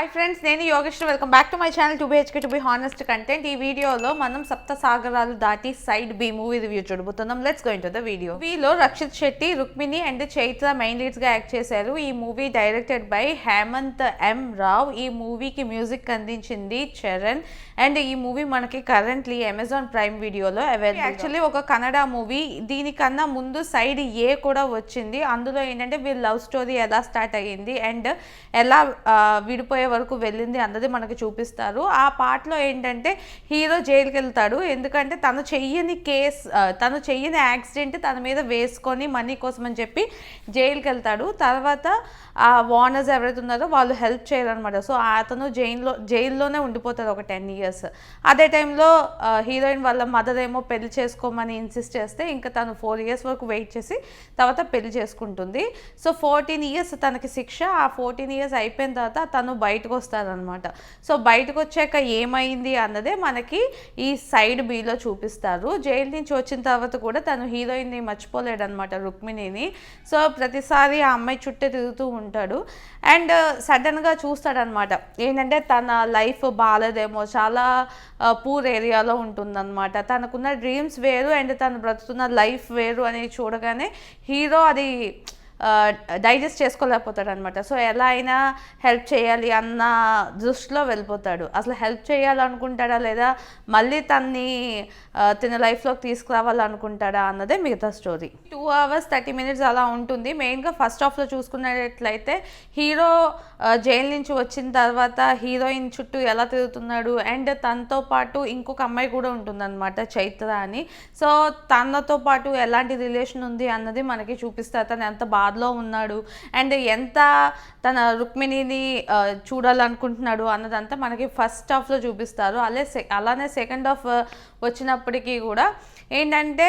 Hi friends, నేను Yogeshwari. Welcome back to my channel 2BHK to be honest content. ఈ వీడియోలో మనం Sapta Sagaralu Dhaati side B movie review చూడబోతున్నాం. Let's go into the video. మూవీలో Rakshit Shetty, Rukmini and Chaitra main leads గా act చేశారు. ఈ movie directed by Hemanth M Rao. ఈ మూవీకి మ్యూజిక్ అందించింది చరణ్. అండ్ ఈ మూవీ మనకి కరెంట్లీ అమెజాన్ ప్రైమ్ వీడియోలో అవైలబుల్. యాక్చువల్లీ ఒక కన్నడ మూవీ. దీనికన్నా ముందు సైడ్ ఏ కూడా వచ్చింది. అందులో ఏంటంటే వీళ్ళ లవ్ స్టోరీ ఎలా స్టార్ట్ అయ్యింది అండ్ ఎలా విడిపోయే వరకు వెళ్ళింది అన్నది మనకి చూపిస్తారు. ఆ పార్ట్లో ఏంటంటే హీరో జైలుకి వెళ్తాడు. ఎందుకంటే తను చెయ్యని యాక్సిడెంట్ తన మీద వేసుకొని మనీ కోసం అని చెప్పి జైలుకి వెళ్తాడు. తర్వాత ఆ ఓనర్స్ ఎవరైతే ఉన్నారో వాళ్ళు హెల్ప్ చేయాలన్నమాట. సో అతను జైల్లోనే ఉండిపోతాడు ఒక 10 years. అదే టైంలో హీరోయిన్ వాళ్ళ మదర్ ఏమో పెళ్లి చేసుకోమని ఇన్సిస్ట్ చేస్తే ఇంకా తను 4 years వరకు వెయిట్ చేసి తర్వాత పెళ్లి చేసుకుంటుంది. సో 14 years తనకి శిక్ష. ఆ 14 years అయిపోయిన తర్వాత తను బయటకు వస్తారనమాట. సో బయటకు వచ్చాక ఏమైంది అన్నదే మనకి ఈ సైడ్ బిలో చూపిస్తారు. జైలు నుంచి వచ్చిన తర్వాత కూడా తను హీరోయిన్ని మర్చిపోలేడు అనమాట, రుక్మిణిని. సో ప్రతిసారి ఆ అమ్మాయి చుట్టే తిరుగుతూ ఉంటాడు. అండ్ సడన్గా చూస్తాడనమాట ఏంటంటే తన లైఫ్ బాగాలేదేమో, చాలా పూర్ ఏరియాలో ఉంటుందన్నమాట. తనకున్న డ్రీమ్స్ వేరు అండ్ తను బ్రతుకున్న లైఫ్ వేరు అని చూడగానే హీరో అది డైజెస్ట్ చేసుకోలేకపోతాడు అనమాట. సో ఎలా అయినా హెల్ప్ చేయాలి అన్న దృష్టిలో వెళ్ళిపోతాడు. అసలు హెల్ప్ చేయాలనుకుంటాడా లేదా మళ్ళీ తన లైఫ్లోకి తీసుకురావాలనుకుంటాడా అన్నదే మిగతా స్టోరీ. 2 hours 30 minutes అలా ఉంటుంది. మెయిన్గా ఫస్ట్ హాఫ్లో చూసుకున్నట్లయితే హీరో జైలు నుంచి వచ్చిన తర్వాత హీరోయిన్ చుట్టూ ఎలా తిరుగుతున్నాడు అండ్ తనతో పాటు ఇంకొక అమ్మాయి కూడా ఉంటుందన్నమాట, చైత్ర అని. సో తనతో పాటు ఎలాంటి రిలేషన్ ఉంది అన్నది మనకి చూపిస్తారు. తను ఎంత బాధలో ఉన్నాడు అండ్ ఎంత తన రుక్మిణిని చూడాలనుకుంటున్నాడు అన్నదంతా మనకి ఫస్ట్ హాఫ్లో చూపిస్తారు. అలానే సెకండ్ హాఫ్ వచ్చినప్పటికీ కూడా ఏంటంటే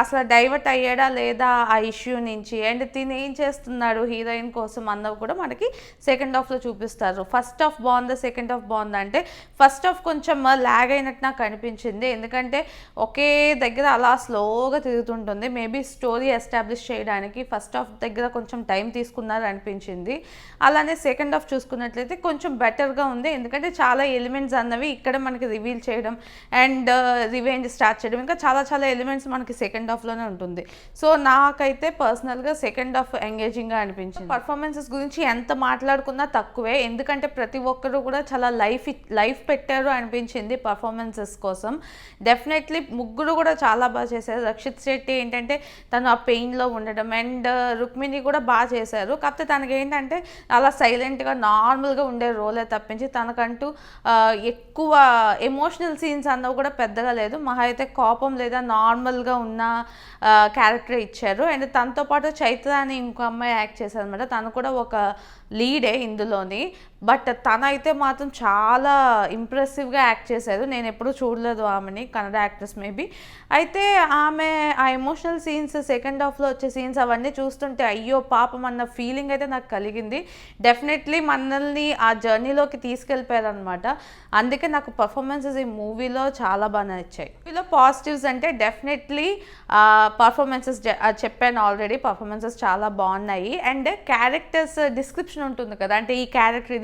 అసలు డైవర్ట్ అయ్యాడా లేదా ఆ ఇష్యూ నుంచి అండ్ తిని ఏం చేస్తున్నాడు హీరోయిన్ కోసం అన్నవి కూడా మనకి సెకండ్ హాఫ్లో చూపిస్తారు. ఫస్ట్ హాఫ్ బాగుందా సెకండ్ హాఫ్ బాగుందా అంటే ఫస్ట్ హాఫ్ కొంచెం ల్యాగ్ అయినట్టు నాకు అనిపించింది. ఎందుకంటే ఒకే దగ్గర అలా స్లోగా తిరుగుతుంటుంది. మేబీ స్టోరీ ఎస్టాబ్లిష్ చేయడానికి ఫస్ట్ హాఫ్ దగ్గర కొంచెం టైం తీసుకున్నారు అనిపించింది. అలానే సెకండ్ హాఫ్ చూసుకున్నట్లయితే కొంచెం బెటర్గా ఉంది. ఎందుకంటే చాలా ఎలిమెంట్స్ అన్నవి ఇక్కడ మనకి రివీల్ చేయడం అండ్ రివెంజ్ స్టార్ట్ చేయడం ఇంకా చాలా ఎలిమెంట్స్ మనకి సెకండ్ హాఫ్లోనే ఉంటుంది. సో నాకైతే పర్సనల్గా సెకండ్ హాఫ్ ఎంగేజింగ్గా అనిపించింది. పర్ఫార్మెన్సెస్ గురించి ఎంత మాట్లాడుకున్నా తక్కువే. ఎందుకంటే ప్రతి ఒక్కరు కూడా చాలా లైఫ్ పెట్టారు అనిపించింది పర్ఫార్మెన్సెస్ కోసం. డెఫినెట్లీ ముగ్గురు కూడా చాలా బాగా చేశారు. రక్షిత్ శెట్టి ఏంటంటే తను ఆ పెయిన్లో ఉండడం అండ్ రుక్మిణి కూడా బాగా చేశారు. కాకపోతే తనకి ఏంటంటే అలా సైలెంట్గా నార్మల్గా ఉండే రోలే తప్పించి తనకంటూ ఎక్కువ ఎమోషనల్ సీన్స్ అన్నవి కూడా పెద్దగా లేదు. మహా అయితే కోపం లేదా నార్మల్గా ఉన్న క్యారెక్టర్ ఇచ్చారు. అండ్ తనతో పాటు చైత్ర అని ఇంకో అమ్మాయి యాక్ట్ చేశారు అనమాట. తను కూడా ఒక లీడే ఇందులోని. బట్ తనైతే మాత్రం చాలా ఇంప్రెసివ్గా యాక్ట్ చేశారు. నేను ఎప్పుడూ చూడలేదు ఆమెని, కన్నడ యాక్ట్రెస్ మేబీ. అయితే ఆమె ఆ ఎమోషనల్ సీన్స్ సెకండ్ హాఫ్లో వచ్చే సీన్స్ అవన్నీ చూస్తుంటే అయ్యో పాపం అన్న ఫీలింగ్ అయితే నాకు కలిగింది. డెఫినెట్లీ మనల్ని ఆ జర్నీలోకి తీసుకెళ్ళిపోయారు అనమాట. అందుకే నాకు పర్ఫార్మెన్సెస్ ఈ మూవీలో చాలా బాగా నచ్చాయి. మూవీలో పాజిటివ్స్ అంటే డెఫినెట్లీ పర్ఫార్మెన్సెస్ చెప్పాను ఆల్రెడీ, పర్ఫార్మెన్సెస్ చాలా బాగున్నాయి. అండ్ క్యారెక్టర్స్ డిస్క్రిప్షన్ ఉంటుంది కదా, అంటే ఈ క్యారెక్టర్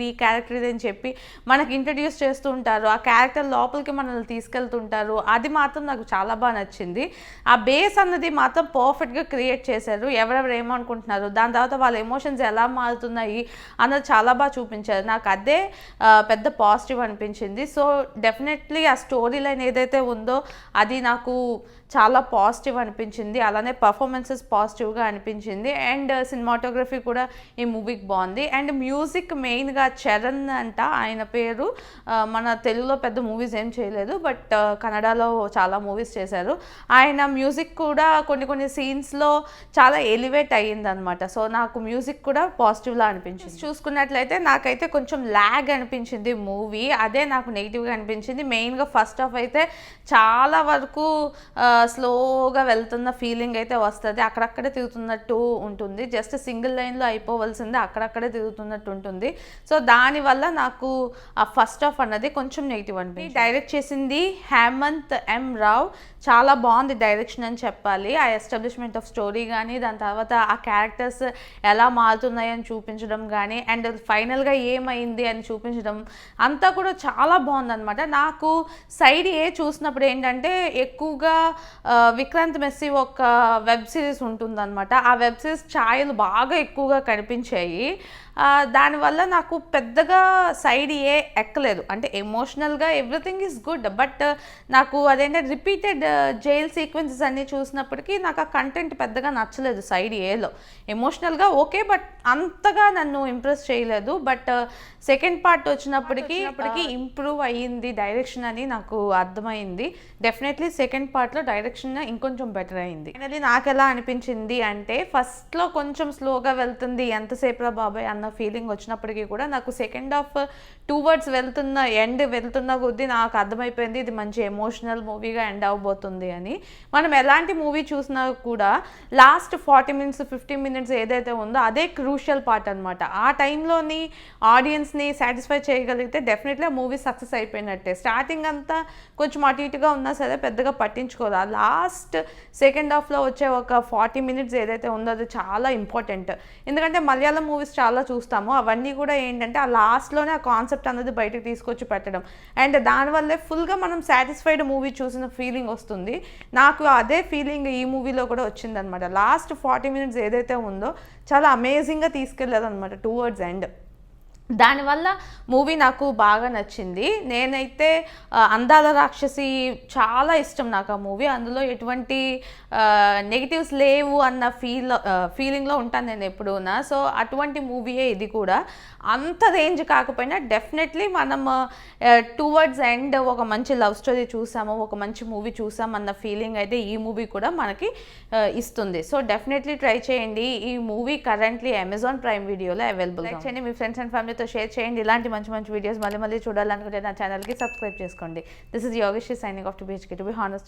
ఇది అని చెప్పి మనకి ఇంట్రడ్యూస్ చేస్తూ ఉంటారు. ఆ క్యారెక్టర్ లోపలికి మనల్ని తీసుకెళ్తుంటారు. అది మాత్రం నాకు చాలా బాగా నచ్చింది. ఆ బేస్ అన్నది మాత్రం పర్ఫెక్ట్గా క్రియేట్ చేశారు. ఎవరెవరు ఏమనుకుంటున్నారు, దాని తర్వాత వాళ్ళ ఎమోషన్స్ ఎలా మారుతున్నాయి అన్నది చాలా బాగా చూపించారు. నాకు అదే పెద్ద పాజిటివ్ అనిపించింది. సో డెఫినెట్లీ ఆ స్టోరీ లైన్ ఏదైతే ఉందో అది నాకు చాలా పాజిటివ్ అనిపించింది. అలానే పర్ఫార్మెన్సెస్ పాజిటివ్గా అనిపించింది. అండ్ సినిమాటోగ్రఫీ కూడా ఈ మూవీకి బాగుంది. అండ్ మ్యూజిక్ మెయిన్గా చరణ్ అంట ఆయన పేరు. మన తెలుగులో పెద్ద మూవీస్ ఏం చేయలేదు, బట్ కన్నడలో చాలా మూవీస్ చేశారు. ఆయన మ్యూజిక్ కూడా కొన్ని సీన్స్లో చాలా ఎలివేట్ అయ్యిందనమాట. సో నాకు మ్యూజిక్ కూడా పాజిటివ్లా అనిపించింది. చూసుకున్నట్లయితే నాకైతే కొంచెం ల్యాగ్ అనిపించింది మూవీ. అదే నాకు నెగిటివ్గా అనిపించింది. మెయిన్గా ఫస్ట్ హాఫ్ అయితే చాలా వరకు స్లోగా వెళ్తున్న ఫీలింగ్ అయితే వస్తుంది. అక్కడక్కడే తిరుగుతున్నట్టు ఉంటుంది. జస్ట్ సింగిల్ లైన్లో అయిపోవలసిందే అక్కడక్కడే తిరుగుతున్నట్టు ఉంటుంది. సో దానివల్ల నాకు ఆ ఫస్ట్ హాఫ్ అన్నది కొంచెం నెగిటివ్ అనిపించింది. డైరెక్ట్ చేసింది హేమంత్ ఎం రావ్. చాలా బాగుంది డైరెక్షన్ అని చెప్పాలి. ఆ ఎస్టాబ్లిష్మెంట్ ఆఫ్ స్టోరీ కానీ, దాని తర్వాత ఆ క్యారెక్టర్స్ ఎలా మారుతున్నాయి అని చూపించడం కానీ, అండ్ ఫైనల్గా ఏమైంది అని చూపించడం అంతా కూడా చాలా బాగుందన్నమాట. నాకు సైడ్ ఏ చూసినప్పుడు ఏంటంటే ఎక్కువగా విక్రాంత్ మెస్సీ ఒక వెబ్ సిరీస్ ఉంటుందన్నమాట. ఆ వెబ్ సిరీస్ ఛాయలు బాగా ఎక్కువగా కనిపించాయి. దానివల్ల నాకు పెద్దగా సైడ్ ఏ ఎక్కలేదు. అంటే ఎమోషనల్గా ఎవ్రీథింగ్ ఈజ్ గుడ్, బట్ నాకు అదేంటంటే రిపీటెడ్ జైల్ సీక్వెన్సెస్ అన్నీ చూసినప్పటికీ నాకు ఆ కంటెంట్ పెద్దగా నచ్చలేదు సైడ్ ఏలో. ఎమోషనల్గా ఓకే, బట్ అంతగా నన్ను ఇంప్రెస్ చేయలేదు. బట్ సెకండ్ పార్ట్ వచ్చినప్పటికీ ఇంప్రూవ్ అయ్యింది డైరెక్షన్ అని నాకు అర్థమైంది. డెఫినెట్లీ సెకండ్ పార్ట్లో డైరెక్షన్ ఇంకొంచెం బెటర్ అయింది. ఫైనల్లీ నాకు ఎలా అనిపించింది అంటే, ఫస్ట్లో కొంచెం స్లోగా వెళ్తుంది, ఎంతసేపురా బాబాయ్ అన్న ఫీలింగ్ వచ్చినప్పటికీ కూడా నాకు సెకండ్ హాఫ్ టువర్డ్స్ వెళ్తున్న కొద్దీ నాకు అర్థమైపోయింది ఇది మంచి ఎమోషనల్ మూవీగా ఎండ్ అవ్వబోతుంది అని. మనం ఎలాంటి మూవీ చూసినా కూడా లాస్ట్ 40 minutes 50 minutes ఏదైతే ఉందో అదే క్రూషియల్ పార్ట్ అనమాట. ఆ టైంలోని ఆడియన్స్ని సాటిస్ఫై చేయగలిగితే డెఫినెట్లీ ఆ మూవీ సక్సెస్ అయిపోయినట్టే. స్టార్టింగ్ అంతా కొంచెం అటు ఇటుగా ఉన్నా సరే పెద్దగా పట్టించుకోదు. ఆ లాస్ట్ సెకండ్ హాఫ్లో వచ్చే ఒక 40 minutes ఏదైతే ఉందో అది చాలా ఇంపార్టెంట్. ఎందుకంటే మలయాళం మూవీస్ చాలా చూస్తాము, అవన్నీ కూడా ఏంటంటే ఆ లాస్ట్లోనే ఆ కాన్సెప్ట్ అనేది బయటకు తీసుకొచ్చి పెట్టడం, అండ్ దానివల్లే ఫుల్గా మనం సాటిస్ఫైడ్ మూవీ చూసిన ఫీలింగ్ వస్తుంది. నాకు అదే ఫీలింగ్ ఈ మూవీలో కూడా వచ్చిందనమాట. లాస్ట్ 40 minutes ఏదైతే ఉందో చాలా అమేజింగ్గా తీసుకెళ్ళారనమాట టువర్డ్స్ ఎండ్. దానివల్ల మూవీ నాకు బాగా నచ్చింది. నేనైతే అందాల రాక్షసి చాలా ఇష్టం నాకు ఆ మూవీ. అందులో ఎటువంటి నెగిటివ్స్ లేవు అన్న ఫీలింగ్లో ఉంటాను నేను ఎప్పుడూనా. సో అటువంటి మూవీయే ఇది కూడా. అంత రేంజ్ కాకపోయినా డెఫినెట్లీ మనం టువర్డ్స్ ఎండ్ ఒక మంచి లవ్ స్టోరీ చూసాము, ఒక మంచి మూవీ చూసాం అన్న ఫీలింగ్ అయితే ఈ మూవీ కూడా మనకి ఇస్తుంది. సో డెఫినెట్లీ ట్రై చేయండి. ఈ మూవీ కరెంట్లీ అమెజాన్ ప్రైమ్ వీడియోలో అవైలబుల్. లైక్ చేయండి, మీ ఫ్రెండ్స్ అండ్ ఫ్యామిలీతో షేర్ చేయండి. ఇలాంటి మంచి మంచి వీడియోస్ మళ్ళీ చూడాలనుకుంటే నా ఛానల్కి సబ్స్క్రైబ్ చేసుకోండి. This is Yogeshwari signing off to BHK to be honest.